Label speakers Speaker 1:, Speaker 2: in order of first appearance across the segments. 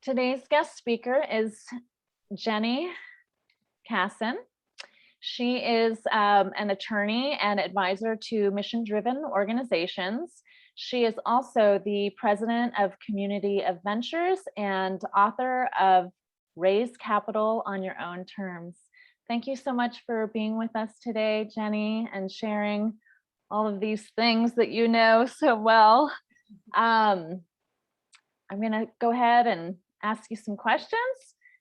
Speaker 1: Today's guest speaker is Jenny Kassan. She is an attorney and advisor to mission-driven organizations. She is also the president of Community of Ventures and author of Raise Capital on Your Own Terms. Thank you so much for being with us today, Jenny, and sharing all of these things that you know so well. I'm going to go ahead and ask you some questions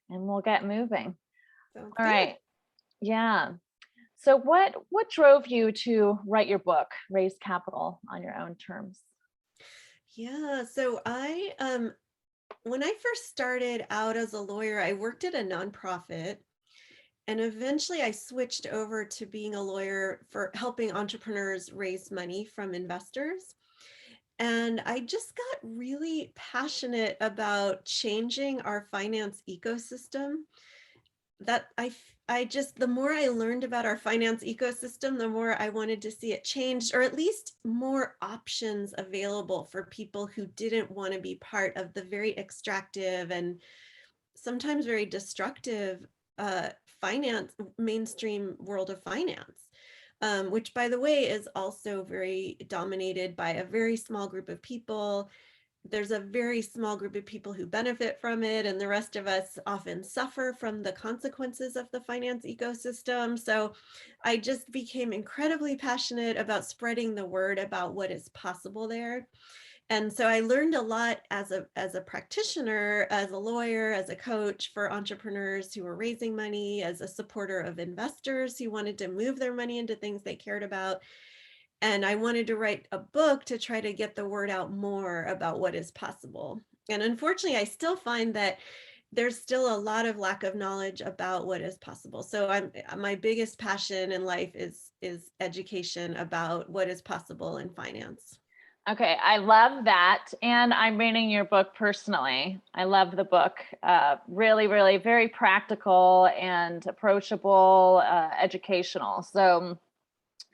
Speaker 1: and we'll get moving.
Speaker 2: Sounds
Speaker 1: All
Speaker 2: good.
Speaker 1: right. Yeah. So what drove you to write your book, Raise Capital on Your Own Terms?
Speaker 2: Yeah, so I when I first started out as a lawyer, I worked at a nonprofit, and eventually I switched over to being a lawyer for helping entrepreneurs raise money from investors. And I just got really passionate about changing our finance ecosystem. The more I learned about our finance ecosystem, the more I wanted to see it changed, or at least more options available for people who didn't want to be part of the very extractive and sometimes very destructive finance mainstream world of finance, which, by the way, is also very dominated by a very small group of people. There's a very small group of people who benefit from it, and the rest of us often suffer from the consequences of the finance ecosystem. So I just became incredibly passionate about spreading the word about what is possible there. And so I learned a lot as a practitioner, as a lawyer, as a coach for entrepreneurs who were raising money, as a supporter of investors who wanted to move their money into things they cared about. And I wanted to write a book to try to get the word out more about what is possible. And unfortunately, I still find that there's still a lot of lack of knowledge about what is possible. So my biggest passion in life is education about what is possible in finance.
Speaker 1: Okay, I love that. And I'm reading your book personally. I love the book. Really, really very practical and approachable, educational. So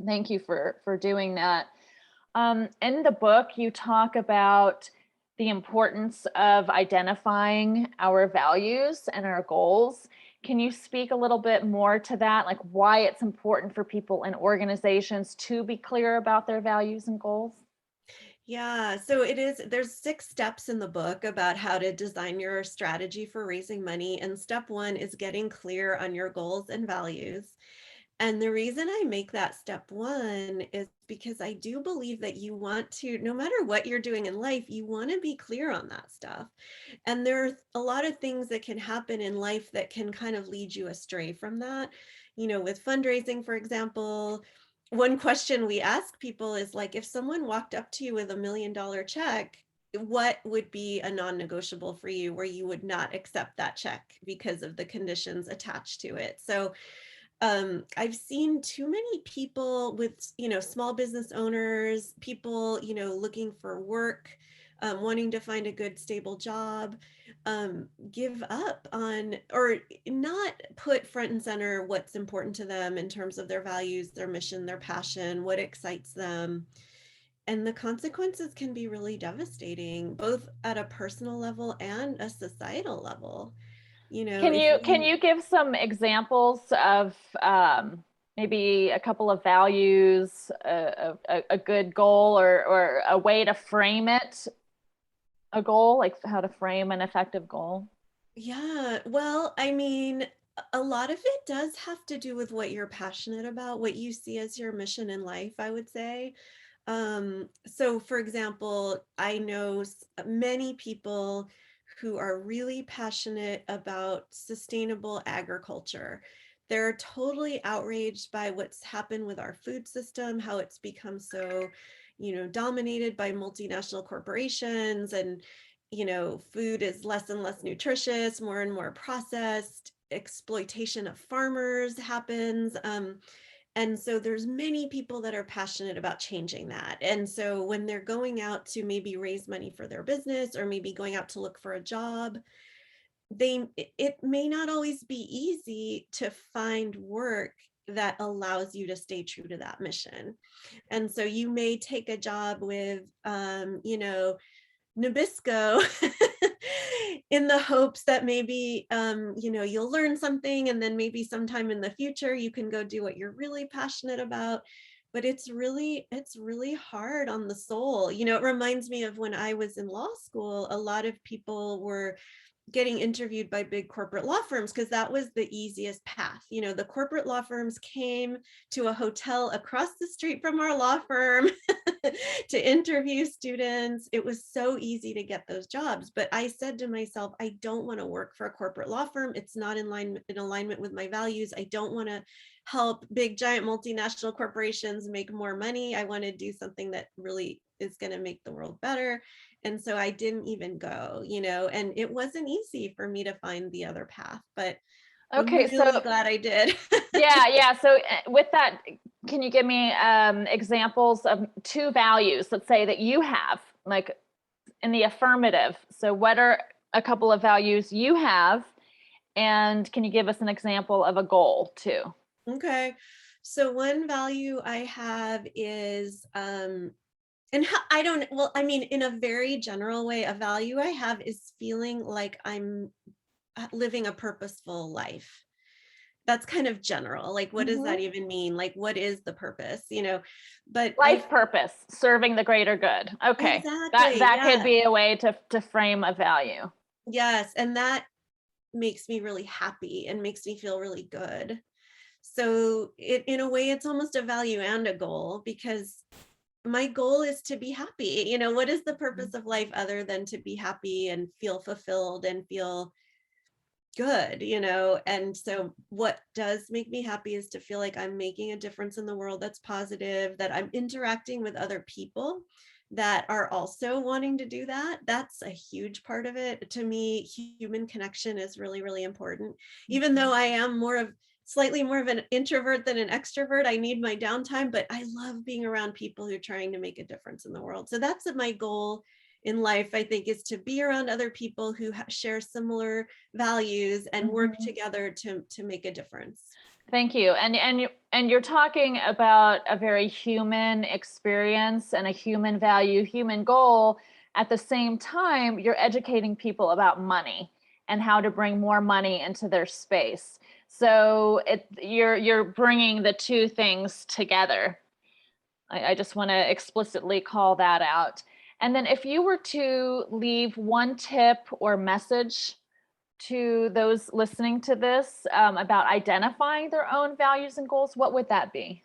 Speaker 1: thank you for doing that. In the book, you talk about the importance of identifying our values and our goals. Can you speak a little bit more to that, like why it's important for people and organizations to be clear about their values and goals?
Speaker 2: Yeah, so there's 6 steps in the book about how to design your strategy for raising money. And step 1 is getting clear on your goals and values. And the reason I make that step 1 is because I do believe that you want to, no matter what you're doing in life, you want to be clear on that stuff. And there are a lot of things that can happen in life that can kind of lead you astray from that. With fundraising, for example, one question we ask people is like, if someone walked up to you with $1 million check, what would be a non-negotiable for you where you would not accept that check because of the conditions attached to it? So I've seen too many people with, small business owners, people, looking for work, wanting to find a good, stable job, give up on or not put front and center what's important to them in terms of their values, their mission, their passion, what excites them. And the consequences can be really devastating, both at a personal level and a societal level. If
Speaker 1: Can
Speaker 2: we
Speaker 1: you give some examples of maybe a couple of values, a good goal, or a way to frame it, a goal, like how to frame an effective goal?
Speaker 2: Yeah, well, I mean, a lot of it does have to do with what you're passionate about, what you see as your mission in life, I would say. So for example, I know many people who are really passionate about sustainable agriculture. They're totally outraged by what's happened with our food system, how it's become so, dominated by multinational corporations, and food is less and less nutritious, more and more processed. Exploitation of farmers happens. And so there's many people that are passionate about changing that. And so when they're going out to maybe raise money for their business or maybe going out to look for a job, it may not always be easy to find work that allows you to stay true to that mission. And so you may take a job with Nabisco in the hopes that maybe, you'll learn something, and then maybe sometime in the future you can go do what you're really passionate about. But it's really hard on the soul. It reminds me of when I was in law school, a lot of people were getting interviewed by big corporate law firms because that was the easiest path. The corporate law firms came to a hotel across the street from our law firm to interview students. It was so easy to get those jobs. But I said to myself, I don't want to work for a corporate law firm. It's not in alignment with my values. I don't want to help big giant multinational corporations make more money. I want to do something that really is going to make the world better. And so I didn't even go, and it wasn't easy for me to find the other path, but I'm
Speaker 1: Okay, so
Speaker 2: really glad I did.
Speaker 1: yeah. So with that, can you give me examples of two values, let's say, that you have, like in the affirmative? So what are a couple of values you have? And can you give us an example of a goal too?
Speaker 2: Okay. So one value I have is, and I don't, well, I mean, in a very general way, a value I have is feeling like I'm living a purposeful life. That's kind of general. Like, what does that
Speaker 1: Mhm.
Speaker 2: even mean? Like, what is the purpose? But
Speaker 1: Life purpose, serving the greater good. Okay,
Speaker 2: exactly,
Speaker 1: that could
Speaker 2: yeah,
Speaker 1: be a way to frame a value.
Speaker 2: yes. And that makes me really happy and makes me feel really good. So in a way, it's almost a value and a goal, because my goal is to be happy. What is the purpose of life other than to be happy and feel fulfilled and feel good? And so what does make me happy is to feel like I'm making a difference in the world that's positive, that I'm interacting with other people that are also wanting to do that. That's a huge part of it. To me, human connection is really, really important. Even though
Speaker 1: Mhm.
Speaker 2: I am slightly more of an introvert than an extrovert, I need my downtime, but I love being around people who are trying to make a difference in the world. So that's my goal in life, I think, is to be around other people who share similar values and work
Speaker 1: Mhm.
Speaker 2: together to make a difference.
Speaker 1: Thank you. And you're talking about a very human experience and a human value, human goal. At the same time, you're educating people about money and how to bring more money into their space. So you're bringing the two things together. I just want to explicitly call that out. And then if you were to leave one tip or message to those listening to this about identifying their own values and goals, what would that be?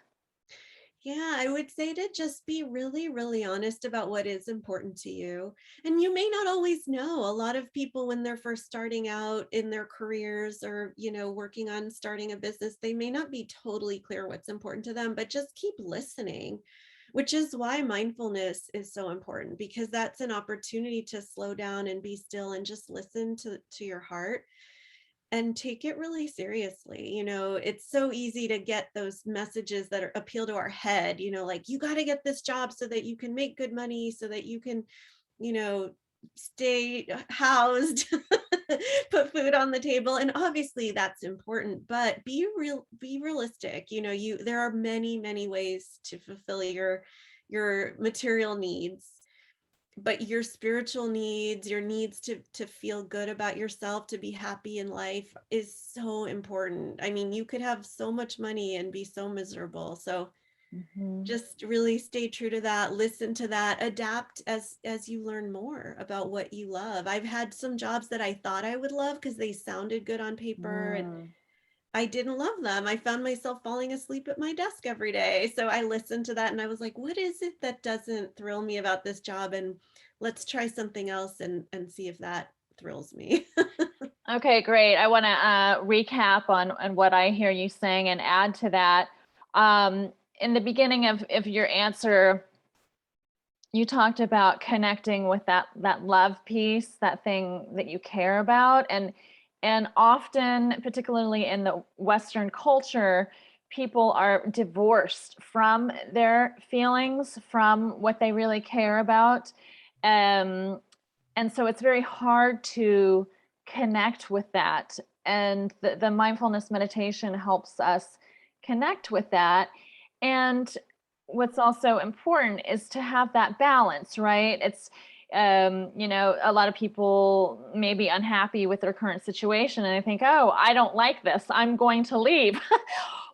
Speaker 2: Yeah, I would say to just be really, really honest about what is important to you. And you may not always know. A lot of people, when they're first starting out in their careers, or, working on starting a business, they may not be totally clear what's important to them, but just keep listening, which is why mindfulness is so important, because that's an opportunity to slow down and be still and just listen to your heart and take it really seriously. It's so easy to get those messages that appeal to our head, like, you got to get this job so that you can make good money, so that you can, you know, stay housed, put food on the table. And obviously that's important, but be realistic. There are many, many ways to fulfill your material needs, but your spiritual needs, your needs to feel good about yourself, to be happy in life, is so important. I mean, you could have so much money and be so miserable. So
Speaker 1: Mhm.
Speaker 2: just really stay true to that, listen to that, adapt as you learn more about what you love. I've had some jobs that I thought I would love because they sounded good on paper, and
Speaker 1: Mm.
Speaker 2: I didn't love them. I found myself falling asleep at my desk every day. So I listened to that and I was like, what is it that doesn't thrill me about this job? And let's try something else and see if that thrills me.
Speaker 1: Okay, great. I want to recap on what I hear you saying and add to that. In the beginning of your answer, you talked about connecting with that love piece, that thing that you care about, and often, particularly in the Western culture, people are divorced from their feelings, from what they really care about. Um, and so it's very hard to connect with that. And the mindfulness meditation helps us connect with that. And what's also important is to have that balance, right? You know, a lot of people may be unhappy with their current situation and they think, oh, I don't like this, I'm going to leave.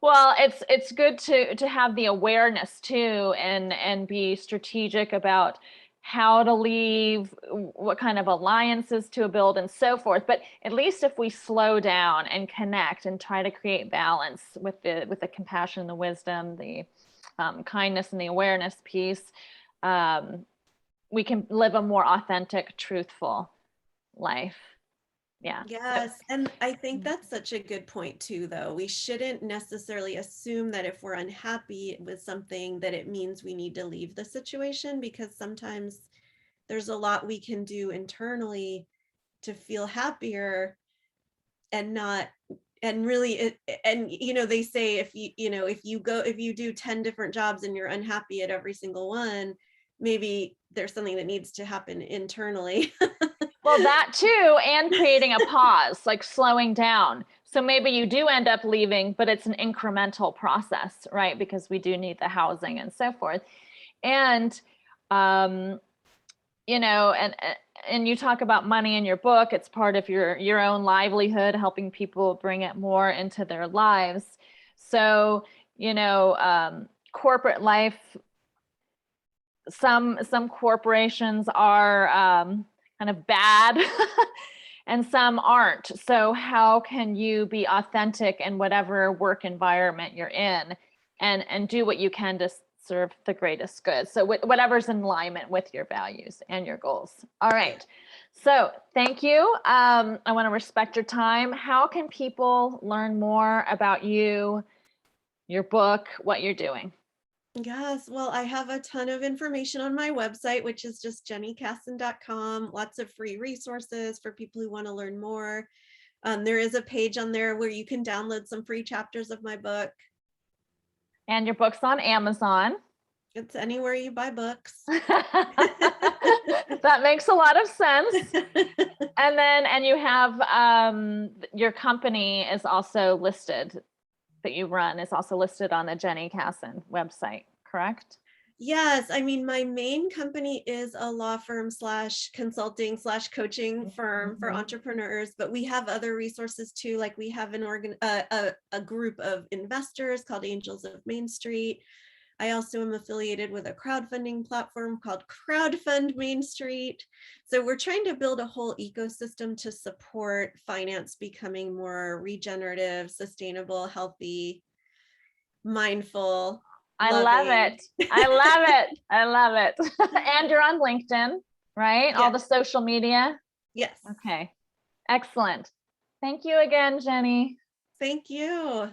Speaker 1: Well, it's good to have the awareness too, and be strategic about how to leave, what kind of alliances to build, and so forth. But at least if we slow down and connect and try to create balance with the compassion, the wisdom, the kindness, and the awareness piece, we can live a more authentic, truthful life. Yeah.
Speaker 2: Yes. And I think that's such a good point too, though. We shouldn't necessarily assume that if we're unhappy with something, that it means we need to leave the situation, because sometimes there's a lot we can do internally to feel happier and not, and really and you know, they say if if you do 10 different jobs and you're unhappy at every single one, maybe there's something that needs to happen internally.
Speaker 1: Well, that too, and creating a pause, like slowing down. So maybe you do end up leaving, but it's an incremental process, right? Because we do need the housing and so forth. And, you know, and you talk about money in your book. It's part of your own livelihood, helping people bring it more into their lives. So, you know, corporate life, some corporations are kind of bad and some aren't. So how can you be authentic in whatever work environment you're in, and do what you can to serve the greatest good? So whatever's in alignment with your values and your goals. All right. So thank you. I want to respect your time. How can people learn more about you, your book, what you're doing?
Speaker 2: Yes, well, I have a ton of information on my website, which is just jennykassan.com. Lots of free resources for people who want to learn more. There is a page on there where you can download some free chapters of my book.
Speaker 1: And your book's on Amazon.
Speaker 2: It's anywhere you buy books.
Speaker 1: That makes a lot of sense. And you have your company is also listed, that you run is also listed on the Jenny Kassan website, correct?
Speaker 2: Yes, I mean, my main company is a law firm slash consulting slash coaching firm for entrepreneurs, but we have other resources too. Like we have a group of investors called Angels of Main Street. I also am affiliated with a crowdfunding platform called Crowdfund Main Street. So we're trying to build a whole ecosystem to support finance becoming more regenerative, sustainable, healthy, mindful.
Speaker 1: I
Speaker 2: loving.
Speaker 1: love it. I love it. I love it. And you're on LinkedIn, right?
Speaker 2: Yes.
Speaker 1: All the social media.
Speaker 2: Yes.
Speaker 1: Okay. Excellent. Thank you again, Jenny.
Speaker 2: Thank you.